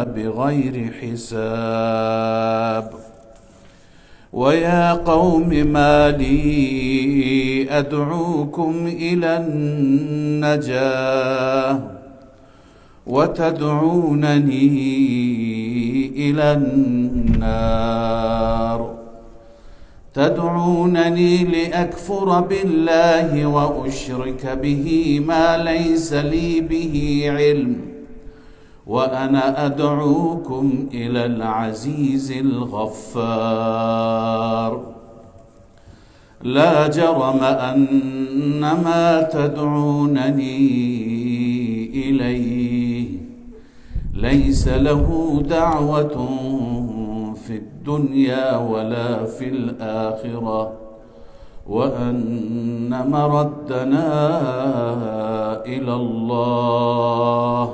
بغير حساب. ويا قوم ما لي أدعوكم إلى النجاة وتدعونني إلى النار. تدعونني لأكفر بالله وأشرك به ما ليس لي به علم، وأنا أدعوكم إلى العزيز الغفار. لا جرم أن ما تدعونني إليه ليس له دعوة في الدنيا ولا في الآخرة، وأن مردنا إلى الله،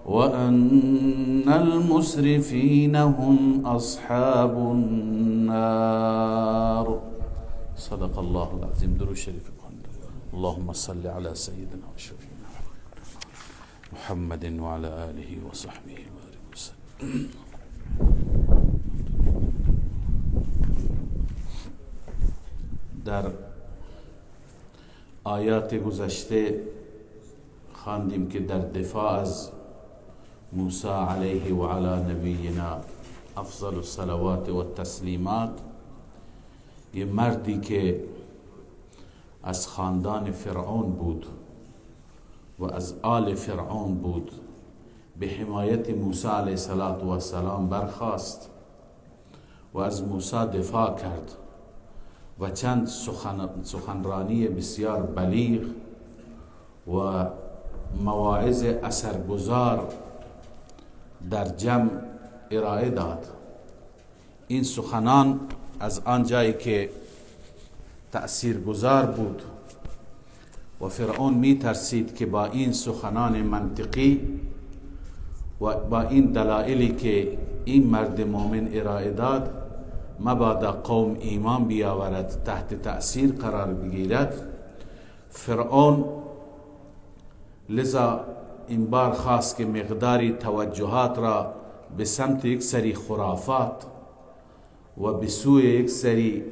وأن المسرفين هم أصحاب النار. صدق الله العظيم. درود شريف اللهم صل على سيدنا وشفيعنا محمد وعلى آله وصحبه وسلم. در آیات گذشته خواندیم که در دفاع از موسی علیه و علی نبینا افضل الصلوات و التسلیمات، یه مردی که از خاندان فرعون بود و از آل فرعون بود به حمایت موسی علیه السلام برخاست و از موسی دفاع کرد و چند سخنرانی بسیار بلیغ و مواعظ اثرگذار در جمع ارائه داد. این سخنان از آن جایی که تأثیرگذار بود و فرعون می ترسید که با این سخنان منطقی و با این دلایلی که این مرد مومن ارائه داد مبادا قوم ایمان بیاورد، تحت تأثیر قرار بگیرد. فرعون لذا این بار خواست که مقداری توجهات را به سمت یک سری خرافات و به سوی یک سری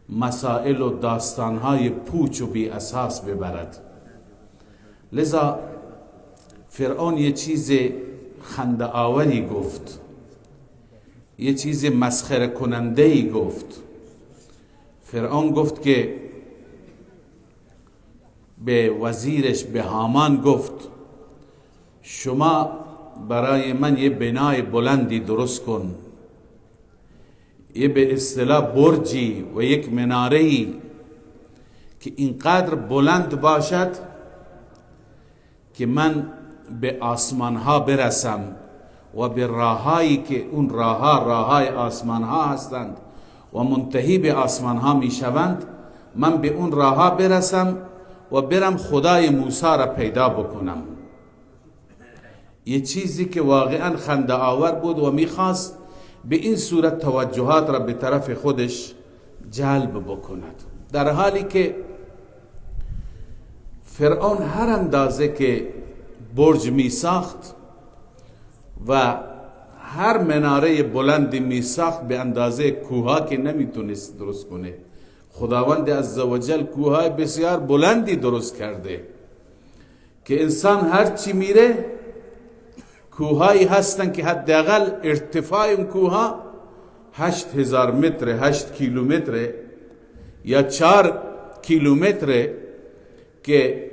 مسائل و داستانهای پوچ و بی اساس ببرد. لذا فرعون یه چیز خنده آوری گفت، یه چیز مسخره کننده‌ای گفت. فرعون گفت که به وزیرش به هامان گفت شما برای من یه بنای بلندی درست کن، یه به اصطلاح برجی و یک مناره‌ای که اینقدر بلند باشد که من به آسمان ها برسم و به راهایی که اون راههای آسمان ها هستند و منتهی به آسمان ها می شوند، من به اون راهها برسم و برم خدای موسی را پیدا بکنم. یه چیزی که واقعا خنده آور بود و میخواست به این صورت توجهات را به طرف خودش جلب بکند، در حالی که فرعون هر اندازه که برج می ساخت و هر مناره بلندی می ساخت به اندازه کوها که نمیتونست درست کنه. خداوند عزوجل کوهای بسیار بلندی درست کرده که انسان هر چی میره کوهایی هستن که حداقل ارتفاع اون کوها 8000 متر، 8 کیلومتر یا 4 کیلومتر که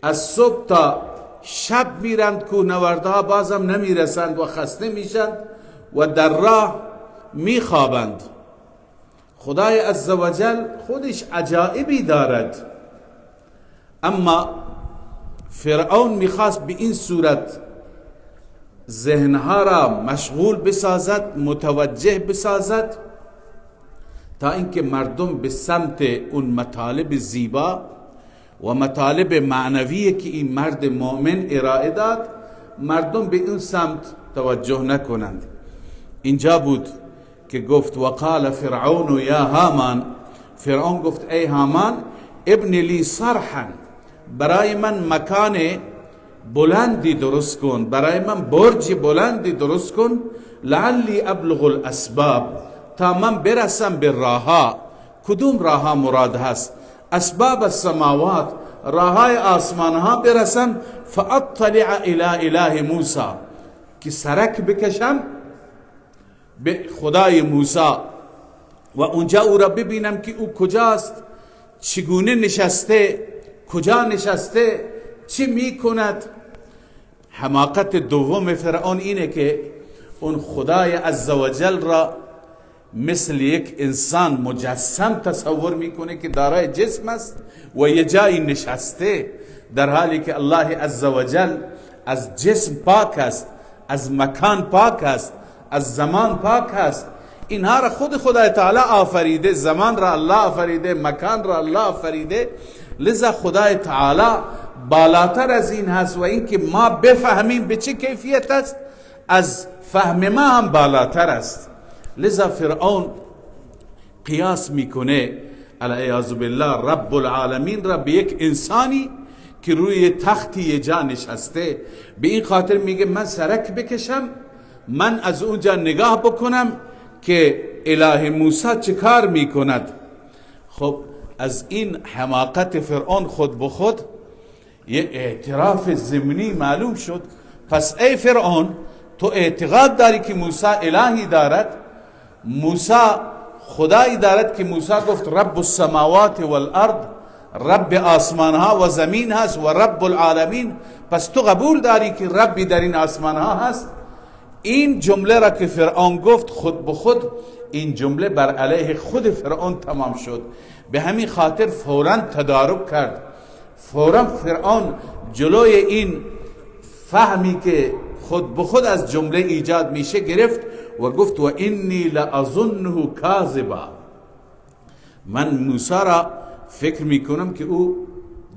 از صبح تا شب میرند کوهنوردها بازم نمیرسند و خسته میشند و در راه میخوابند. خدای عزوجل خودش عجائبی دارد، اما فرعون میخواست به این صورت ذهنها را مشغول بسازد، متوجه بسازد، تا اینکه مردم به سمت اون مطالب زیبا و مطالب معنوی که این مرد مؤمن ارائه داد مردم به اون سمت توجه نکنند. اینجا بود که گفت وقال فرعون یا هامان، فرعون گفت ای هامان ابن لی صرحا، برای من مکان بلندی درست کن، برای من برج بلندی درست کن، لعلی ابلغ الاسباب، تا من برسم به راهها. کدوم راهها مراد هست؟ اسباب السماوات، راههای آسمانها برسم. فاطلع الی اله موسی، که سرک بکشم به خدای موسی و اونجا او را ببینم که او کجاست، چگونه نشسته، کجا نشسته، چی میکند. حماقت دوم فرعون اینه که اون خدای عزوجل را مثل یک انسان مجسم تصور میکنه که دارای جسم است و یه جایی نشسته، در حالی که الله عزوجل از جسم پاک است، از مکان پاک است، از زمان پاک است. اینها را خدای تعالی آفریده، زمان را الله آفریده، مکان را الله آفریده. لذا خدای تعالی بالاتر از این هست و اینکه ما بفهمیم به چه کیفیت است، از فهم ما هم بالاتر است. لذا فرعون قیاس میکنه العیاذ بالله رب العالمین را به یک انسانی که روی تختی جا نشسته. به این خاطر میگه من سرک بکشم، من از اونجا نگاه بکنم که اله موسی چه کار میکند. خب از این حماقت فرعون خود به خود یه اعتراف ضمنی معلوم شد. پس ای فرعون، تو اعتقاد داری که موسی الهی دارد، موسی خدایی دارد که موسی گفت رب السماوات والارض، رب آسمان ها و زمین هست و رب العالمین. پس تو قبول داری که ربی در این آسمان ها هست؟ این جمله را که فرعون گفت خود به خود این جمله بر علیه خود فرعون تمام شد. به همین خاطر فوراً تدارک کرد، فوراً فرعون جلوی این فهمی که خود به خود از جمله ایجاد میشه گرفت و گفت و انی لأظنه کاذبا، من موسی را فکر میکنم که او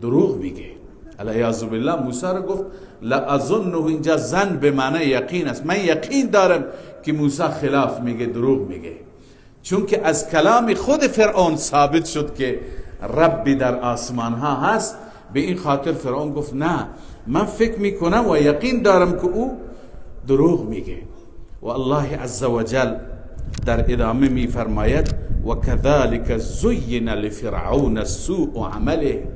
دروغ میگه. العیاذ بالله موسی را گفت لأظنه، اینجا ظن به معنی یقین است، من یقین دارم که موسی خلاف میگه، دروغ میگه. چون که از کلام خود فرعون ثابت شد که ربی در آسمان ها هست، به این خاطر فرعون گفت نه، من فکر میکنم و یقین دارم که او دروغ میگه. و الله عزوجل در ادامه میفرماید و كذلك زین لفرعون سوء عمله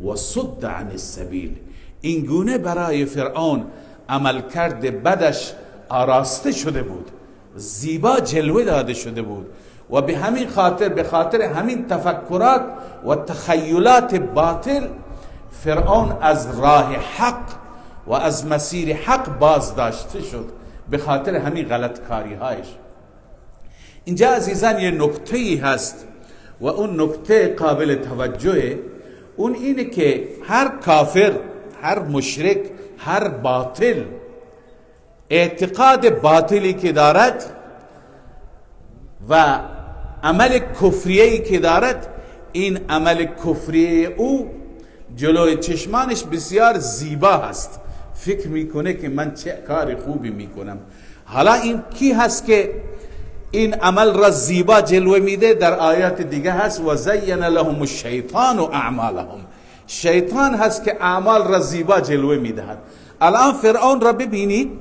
و صد عن السبیل، این گونه برای فرعون عمل کرده بدش آراسته شده بود، زیبا جلوه داده شده بود و به همین خاطر، به خاطر همین تفکرات و تخیلات باطل، فرعون از راه حق و از مسیر حق باز داشته شد به خاطر همین غلط کاری هایش. اینجا عزیزان یه نکته ای هست و اون نکته قابل توجهه، اون اینه که هر کافر، هر مشرک، هر باطل اعتقاد باطلی که دارد و عمل کفریه‌ای که دارد، این عمل کفریه او جلوی چشمانش بسیار زیبا هست، فکر میکنه که من چه کار خوبی میکنم. حالا این کی هست که این عمل را زیبا جلوه میده؟ در آیات دیگه هست و زین لهم الشیطان و اعمالهم، شیطان هست که اعمال را زیبا جلوه میدهد. الان فرعون را ببینید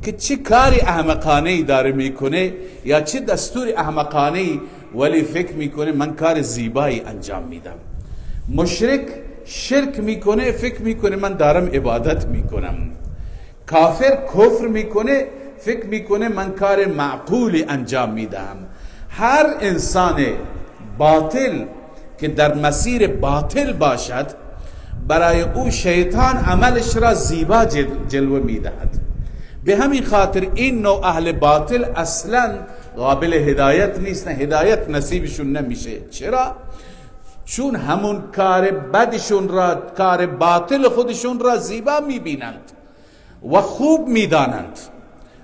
که چه کاری احمقانه‌ای داره میکنه یا چه دستور احمقانه‌ای، ولی فکر میکنه من کار زیبایی انجام میدم. مشرک شرک میکنه، فکر میکنه من دارم عبادت میکنم. کافر کفر میکنه، فکر میکنه من کار معقولی انجام میدم. هر انسان باطل که در مسیر باطل باشد، برای او شیطان عملش را زیبا جلوه میدهد. به همین خاطر این نوع اهل باطل اصلا قابل هدایت نیستن، هدایت نصیبشون نمیشه. چرا؟ چون همون کار بدشون را، کار باطل خودشون را زیبا میبینند و خوب میدانند.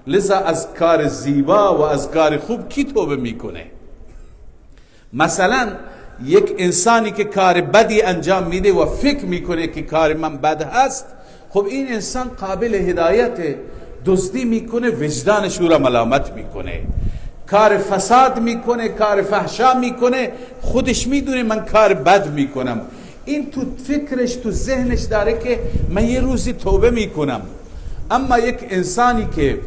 لذا از کار زیبا و از کار خوب کی توبه میکنه؟ مثلا یک انسانی که کار بدی انجام میده و فکر میکنه که کار من بد هست، خب این انسان قابل هدایت. دزدی میکنه، وجدانش او را ملامت میکنه. کار فساد میکنه، کار فحشا میکنه، خودش میدونه من کار بد میکنم. این تو فکرش تو ذهنش داره که من یه روزی توبه میکنم. اما یک انسانی که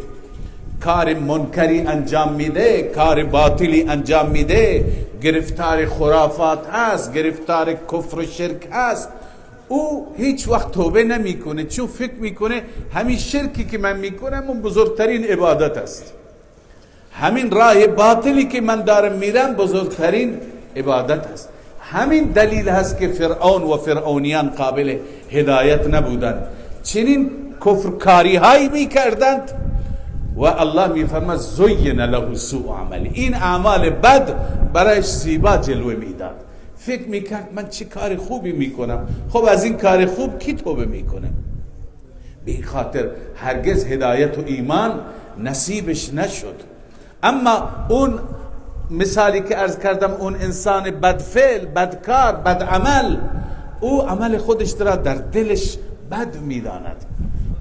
کار منکری انجام میده، کار باطلی انجام میده، گرفتار خرافات هست، گرفتار کفر و شرک هست، او هیچ وقت توبه نمیکنه، چون فکر میکنه همین شرکی که من میکنم اون بزرگترین عبادت است، همین راه باطلی که من دارم میرم بزرگترین عبادت است. همین دلیل هست که فرعون و فرعونیان قابل هدایت نبودند، چنین کفرکاری هایی میکردند و الله میفرماد زین له سوء عمل، این اعمال بد برایش زیبا جلوه میداد. فکر میکرد من چه کار خوبی میکنم، خب از این کار خوب کی توبه میکنه؟ به خاطر هرگز هدایت و ایمان نصیبش نشد. اما اون مثالی که عرض کردم، اون انسان بدفعل، بدکار، بدعمل، او عمل خودش را در دلش بد میداند،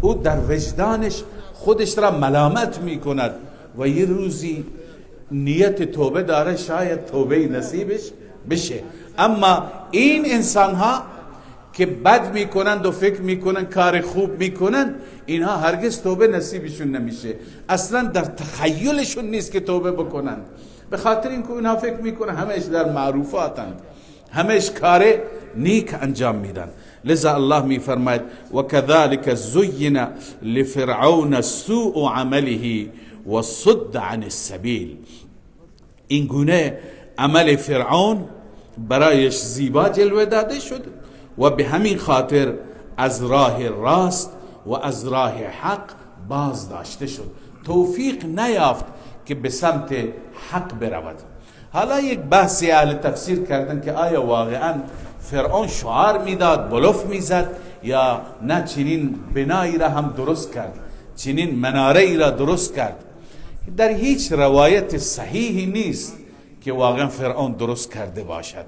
او در وجدانش خودش را ملامت میکند و یه روزی نیت توبه داره، شاید توبه نصیبش بشه. اما این انسان ها که بد میکنند و فکر میکنند کار خوب میکنند، اینها هرگز توبه نصیبشون نمیشه، اصلا در تخیلشون نیست که توبه بکنند، به خاطر اینکه اینها فکر میکنند همش در معروفاتند، همش کار نیک انجام میدن. لذا الله میفرماید و كذلك زین لفرعون سوء عمله و صد عن السبیل، این گونه عمل فرعون برایش زیبا جلوه داده شد و به همین خاطر از راه راست و از راه حق باز داشته شد، توفیق نیافت که به سمت حق برود. حالا یک بحثی اهل تفسیر کردن که آیا واقعا فرعون شعار میداد، بلوف میزد، یا نه چنین بنایی را هم درست کرد، چنین مناره ای را درست کرد؟ در هیچ روایت صحیحی نیست که واقعا فرعون درست کرده باشد،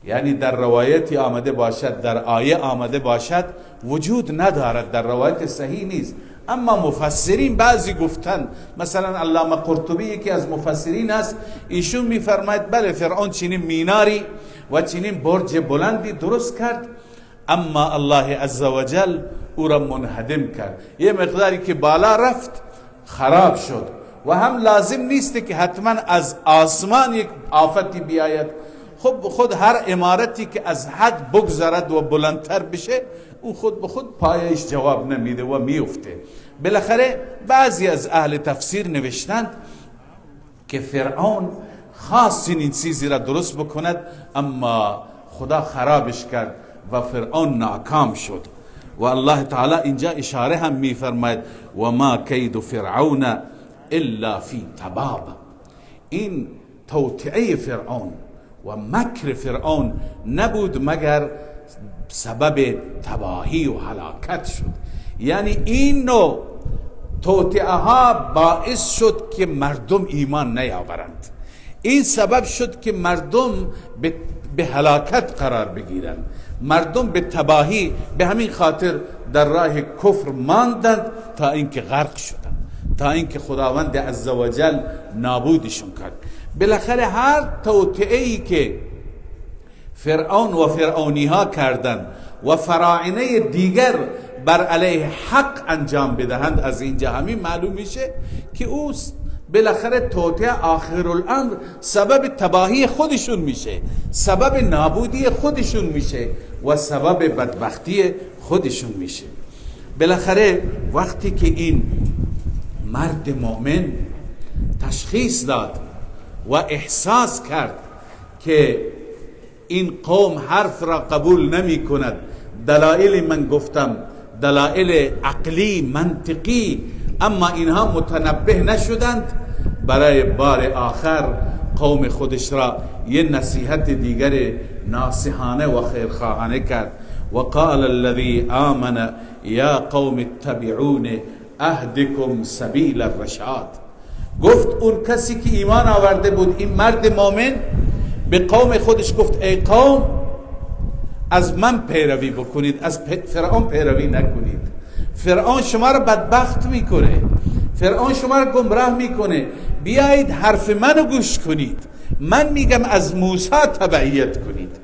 یعنی در روایتی آمده باشد، در آیه آمده باشد، وجود ندارد، در روایت صحیح نیست. اما مفسرین بعضی گفتن، مثلا علامه قرطبی یکی از مفسرین است، ایشون میفرماید بله فرعون چنین میناری و چنین برج بلندی درست کرد، اما الله عزوجل او را منهدم کرد، یه مقداری که بالا رفت خراب شد. و هم لازم نیست که حتما از آسمان یک آفتی بیاید، خود هر امارتی که از حد بگذرد و بلندتر بشه، او خود به خود پایش جواب نمیده و میفته. بالاخره بعضی از اهل تفسیر نوشتند که فرعون خاص این چیزی را درست بکند، اما خدا خرابش کرد و فرعون ناکام شد. و الله تعالی اینجا اشاره هم میفرماید و ما کید فرعون الا فی تباب، این توطئه فرعون و مکر فرعون نبود مگر سبب تباهی و هلاکت شد. یعنی این نوع توطئه ها باعث شد که مردم ایمان نیاورند، این سبب شد که مردم به هلاکت قرار بگیرند، مردم به تباهی، به همین خاطر در راه کفر ماندند تا اینکه غرق شدند، تا اینکه خداوند عزوجل نابودشون کرد. بالاخره هر توطئه‌ای که فرعون و فرعونی ها کردند و فراعنه دیگر بر علیه حق انجام بدهند، از اینجا همین معلوم میشه که او بالاخره توطئه آخرالامر سبب تباهی خودشون میشه، سبب نابودی خودشون میشه و سبب بدبختی خودشون میشه. بالاخره وقتی که این مرد مؤمن تشخیص داد و احساس کرد که این قوم حرف را قبول نمی کند، دلایل من گفتم دلایل عقلی منطقی، اما اینها متنبه نشدند، برای بار آخر قوم خودش را یه نصیحت دیگر ناصحانه و خیرخواهانه کرد. و قال الذي آمن یا قوم اتبعون اهدکم سبیل الرشاد، گفت اون کسی که ایمان آورده بود، این مرد مؤمن به قوم خودش گفت ای قوم از من پیروی بکنید، از فرعون پیروی نکنید. فرعون شما را بدبخت میکنه، فرعون شما را گمراه میکنه، بیایید حرف منو گوش کنید، من میگم از موسی تبعیت کنید.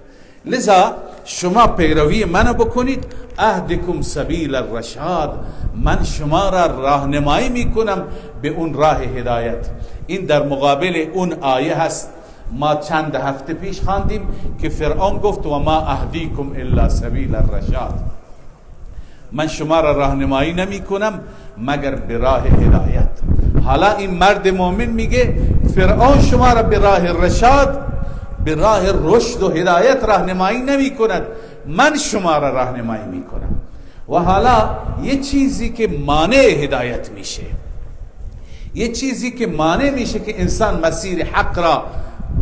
لذا شما پیروی من بکنید. اهدکم سبیل الرشاد، من شما را راهنمایی میکنم به اون راه هدایت. این در مقابل اون آیه هست ما چند هفته پیش خواندیم که فرعون گفت و ما اهدیکم الا سبیل الرشاد، من شما را راهنمایی نمی کنم مگر به راه هدایت. حالا این مرد مومن میگه فرعون شما را به راه رشاد، به راه رشد و هدایت راهنمایی نمی کند، من شما را راهنمایی می کنم. و حالا یه چیزی که مانع هدایت میشه، یه چیزی که مانع میشه که انسان مسیر حق را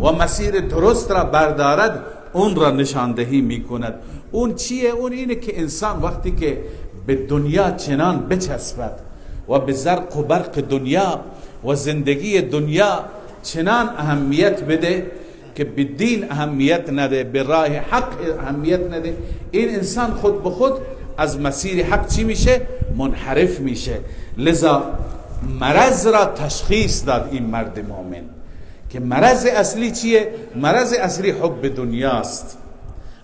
و مسیر درست را بردارد، اون را نشاندهی میکند. اون چیه؟ اون اینه که انسان وقتی که به دنیا چنان بچسبد و به زرق و برق دنیا و زندگی دنیا چنان اهمیت بده که به دین اهمیت نده، به راه حق اهمیت نده، این انسان خود به خود از مسیر حق چی میشه؟ منحرف میشه. لذا مرض را تشخیص داد این مرد مومن که مرض اصلی چیه؟ مرض اصلی حب دنیاست،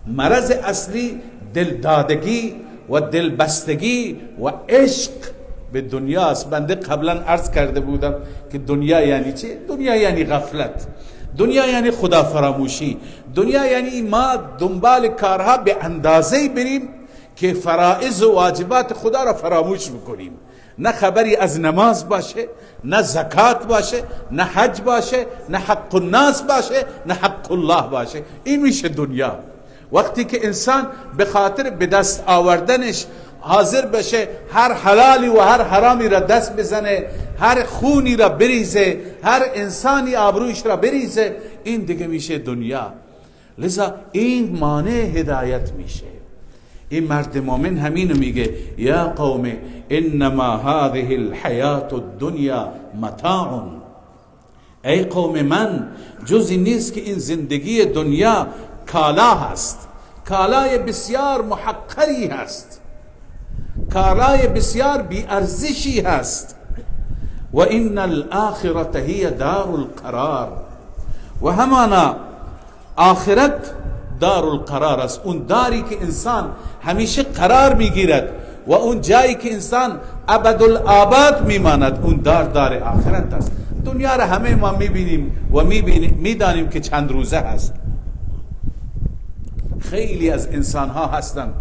مرض اصلی دلدادگی و دلبستگی و عشق به دنیاست. بنده قبلا عرض کرده بودم که دنیا یعنی چه؟ دنیا یعنی غفلت، دنیا یعنی خدا فراموشی، دنیا یعنی ما دنبال کارها به اندازه‌ای بریم که فرائض و واجبات خدا را فراموش بکنیم. نه خبری از نماز باشه، نه زکات باشه، نه حج باشه، نه حق الناس باشه، نه حق الله باشه. این میشه دنیا. وقتی که انسان به خاطر به دست آوردنش حاضر بشه هر حلالی و هر حرامی را دست بزنه، هر خونی را بریزه، هر انسانی آبرویش را بریزه، این دیگه میشه دنیا. لذا این مانع هدایت میشه. این مرد مومن همینو میگه یا قوم انما هذه الحیات الدنیا متاع، ای قوم من جزی نیست که این زندگی دنیا کالا هست، کالای بسیار محقری هست، کالای بسیار بی ارزشی هست. و ان الاخرة هی دار القرار، و همانا آخرت دار القرار است، اون داری که انسان همیشه قرار میگیرد و اون جایی که انسان ابدالآباد میماند، اون دار آخرت است. دنیا را همه ما میبینیم و میدانیم که چند روزه هست. خیلی از انسان ها هستن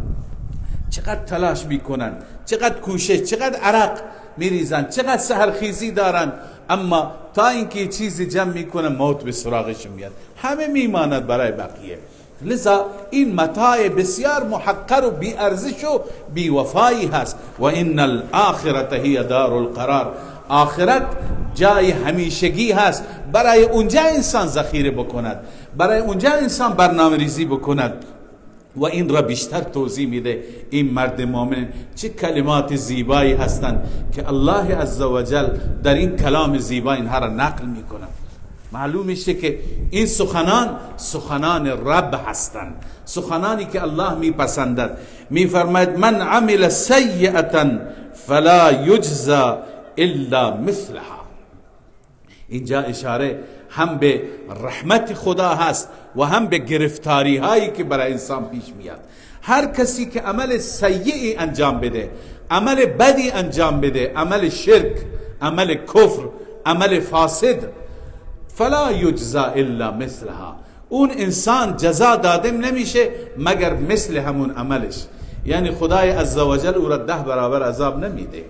چقدر تلاش میکنن، چقدر کوشش، چقدر عرق میریزن، چقدر سحرخیزی دارن، اما تا اینکه چیزی جمع میکنن موت به سراغش میاد، همه میماند برای بقیه. لذا این متاع بسیار محقر و بی ارزش و بی وفایی هست. و ان الاخرة هی دار القرار، آخرت جای همیشگی هست، برای اونجا انسان ذخیره بکند، برای اونجا انسان برنامه ریزی بکند. و این را بیشتر توضیح میده این مرد مومن. چه کلمات زیبایی هستند که الله عزوجل در این کلام زیبا اینها را نقل میکنه. معلوم میشه که این سخنان رب هستند، سخنانی که الله میپسندد. میفرماید من عمل سیئة فلا یجزى الا مثلها. اینجا اشاره هم به رحمت خدا هست و هم به گرفتاری هایی که برای انسان پیش میاد. هر کسی که عمل سیئی انجام بده، عمل بدی انجام بده، عمل شرک، عمل کفر، عمل فاسد، فلا یجزا الا مثلها، اون انسان جزا دادم نمیشه مگر مثل همون عملش. یعنی خدای عزوجل او را 10 برابر عذاب نمیده،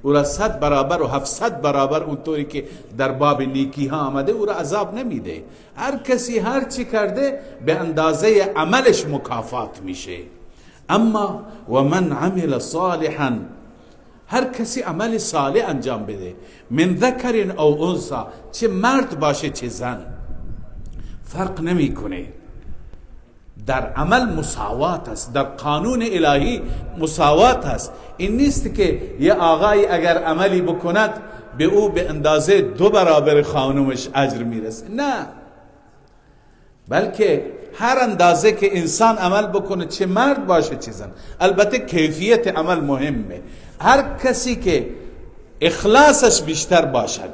او را 100 برابر و 700 برابر اونطوری که در باب نیکی ها آمده او را عذاب نمیده. هر کسی هر چی کرده به اندازه عملش مکافات میشه. اما و من عمل صالحا، هر کسی عمل صالح انجام بده، من ذکر او انثی، چه مرد باشه چه زن، فرق نمیکنه. در عمل مساوات است، در قانون الهی مساوات است. این نیست که یه آقای اگر عملی بکند به او به اندازه 2 برابر خانومش اجر میرسه، نه، بلکه هر اندازه که انسان عمل بکنه، چه مرد باشه چه زن. البته کیفیت عمل مهمه. هر کسی که اخلاصش بیشتر باشد،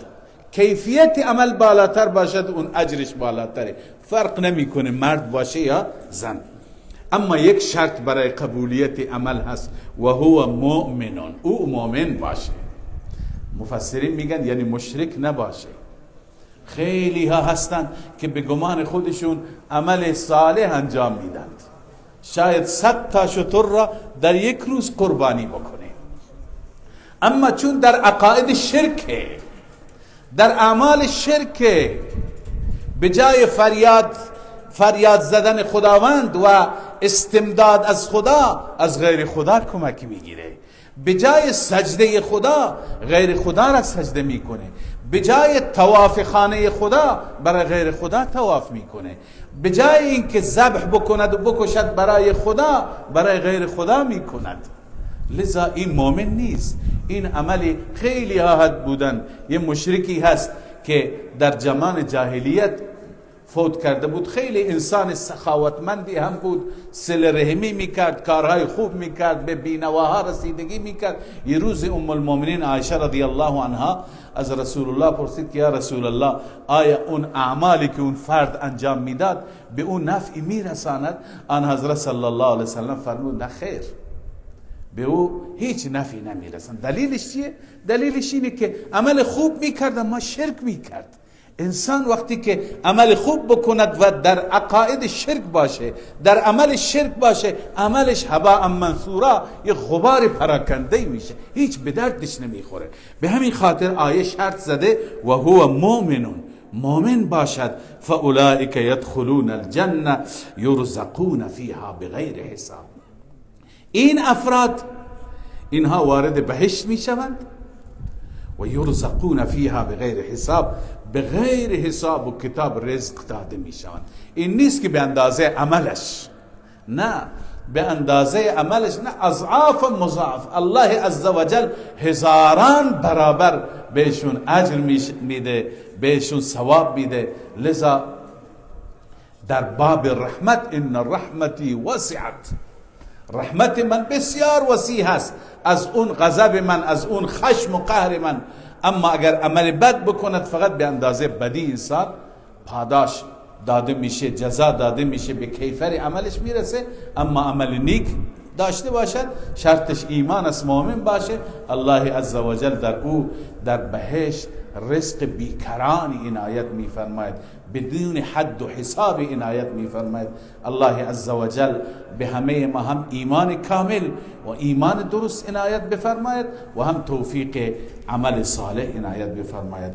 کیفیت عمل بالاتر باشد اون اجرش بالاتره، فرق نمیکنه مرد باشه یا زن. اما یک شرط برای قبولیت عمل هست و هو مؤمنون، او مؤمن باشه. مفسرین میگن یعنی مشرک نباشه. خیلی ها هستند که به گمان خودشون عمل صالح انجام میدند، شاید 100 تا شتر را در یک روز قربانی بکنه، اما چون در عقاید شرکه، در اعمال شرکه، به جای فریاد زدن خداوند و استمداد از خدا از غیر خدا کمک میگیره، به جای سجده خدا غیر خدا را سجده میکنه، به جای طواف خانه خدا برای غیر خدا طواف میکنه، به جای اینکه ذبح بکند و بکشد برای خدا برای غیر خدا میکند. لذا این مؤمن نیست. این عملی خیلی آهد بودن. یه مشرکی هست که در زمان جاهلیت فوت کرده بود، خیلی انسان سخاوتمندی هم بود، صله رحمی میکرد، کارهای خوب میکرد، به بینواها رسیدگی میکرد. یه روز ام المؤمنین عایشه رضی الله عنها از رسول الله پرسید که یا رسول الله، آیا اون اعمالی که اون فرد انجام میداد به اون نفعی میرساند؟ آن حضرت صلی الله علیه وسلم فرمود نه خیر، به او هیچ نفعی نمیرسند. دلیلش چیه؟ دلیلش اینه که عمل خوب میکرد اما شرک میکرد. انسان وقتی که عمل خوب بکند و در عقاید شرک باشه، در عمل شرک باشه، عملش هباء منثورا، یه غبار پراکنده میشه، هیچ به دردش نمیخوره. به همین خاطر آیه شرط زده و هو مؤمنون، مؤمن باشد، فاولئک یدخلون الجنه یرزقون فیها بغیر حساب. این افراد اینها وارد بهشت میشوند و یرزقون فیها بغیر حساب، بغیر حساب و کتاب رزق داده میشوند. این نیست که به اندازه عملش، نه، به اندازه عملش نه، اضعاف مضاعف. الله عزوجل هزاران برابر بهشون اجر میده، بهشون ثواب میده. لذا در باب رحمت، ان رحمتی وسعت، رحمت من بسیار وسیع است از اون غضب من، از اون خشم و قهر من. اما اگر عمل بد بکند فقط به اندازه بدی انسان پاداش داده میشه، جزا داده میشه، به کیفر عملش میرسه. اما عمل نیک داشته باشد، شرطش ایمان است، مؤمن باشه، الله عزوجل در او در بهشت رزق بیکرانی عنایت میفرماید، بدون حد و حساب عنایت میفرماید. الله عزوجل به همه ما هم ایمان کامل و ایمان درست عنایت بفرماید و هم توفیق عمل صالح عنایت بفرماید.